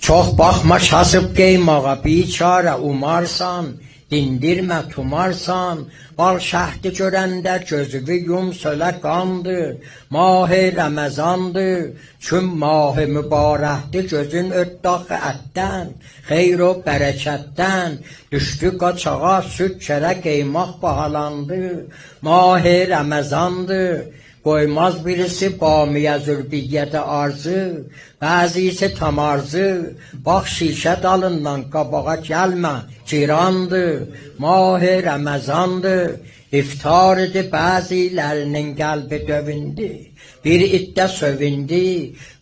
Çox baxma kasıb qeymağa biçarə umarsan, dindirmə tumarsan, bal şəhdi görəndə gözünü yum sölə qandır, mah-ı Ramazandır, çün mah-ı mübarəkdir, gözün ötdaxı ətdən, xeyr o bərəkətdən, düşdü qaçağa süd kərə qeymaq bahalandı, mah-ı Ramazandır. Qoymaz birisi bamiyə zülbiyyədə arzı, bəzisi tam arzı, bax şişə dalından qabağa gəlmə, cirandır, mah-ı Ramazandır, iftar idi bəzilərinin qəlbi dövündü, bir iddə sövündü,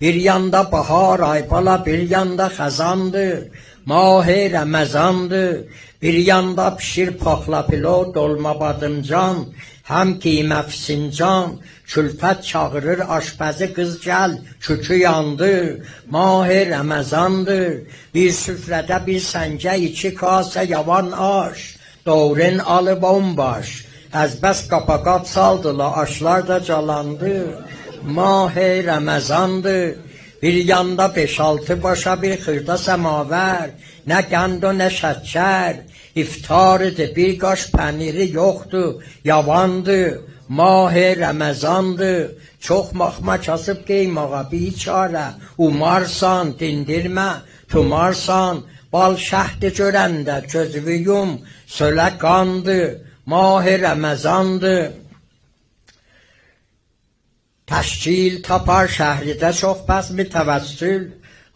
bir yanda bahar aybala, bir yanda xəzandır, mah-ı Ramazandır, bir yanda pişir paxla pilov, dolma badımcan, həm qiymə fincan, külfət çağırır aşpəzi qız gəl, kükü yandı, mah-ı Ramazandır, bir süfrədə bir səncə, iki kasə yavan aş, doğrun alıp onbaş, əzbəs qapaqap saldılar, aşlar da calandı, mah-ı Ramazandır, bir yanda 5-6 başa bir xırda səmavər, nə qənd o nə şəkər, iftarıdır, bir qaş pəniri yoxdur, yavandır, mah-ı Ramazandır, çox maxma kasıb qeymağa biçarə, umarsan, dindirmə, tumarsan, bal şəhdi görəndə gözünü yum, sölə qandır, mah-ı Ramazandır. Təşkil tapar şəhridə çox bəzmi təvəssül,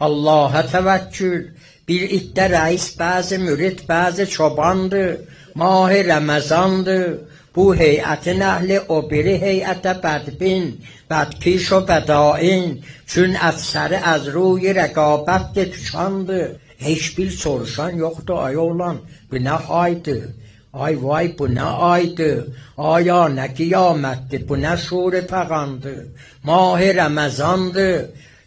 Allah'a təvəkkül, bir iddə rəis bəzi mürid bəzi çobandır, mah-ı Ramazandır, bu heyətin əhli o biri heyətə bədbin, bədpiş o bədain, çün əfsəri əz ruyi rəqabətdir tükandır, heç bir soruşan yoxdur ay oğlan, bu nə haydır? Ay vay bu nə aydır, aya nə qiyamətdir, bu nə şur-i fəğandır, mah-ı Ramazandır,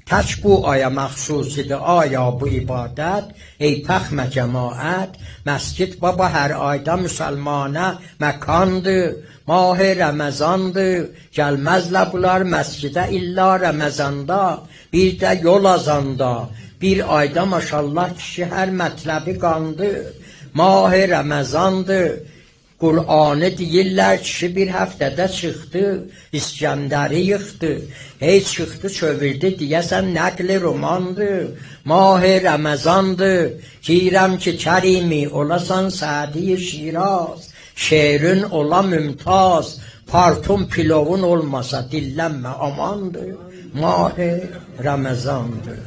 tək bu aya məxsusidir, aya bu ibadət, ey pəxmə cəmaət, məscid baba hər ayda müsəlmanə məkandır, mah-ı Ramazandır, gəlməzlə bunlar məscidə illa Ramazanda, bir də yol azanda, bir ayda maşallah kişi hər mətləbi qandır, mah-ı Ramazandır, Qur'anı deyirlər kişi bir həftədə çıxdı, İskəndəri yıxdı, hey çıxdı çövirdü deyəsən nəqli romandır, mah-ı Ramazandır, girəm ki kərimi olasan Sədi Şiraz, şerin ola mümtaz, partun pilovun olmasa dillənmə amandır, mah-ı Ramazandır.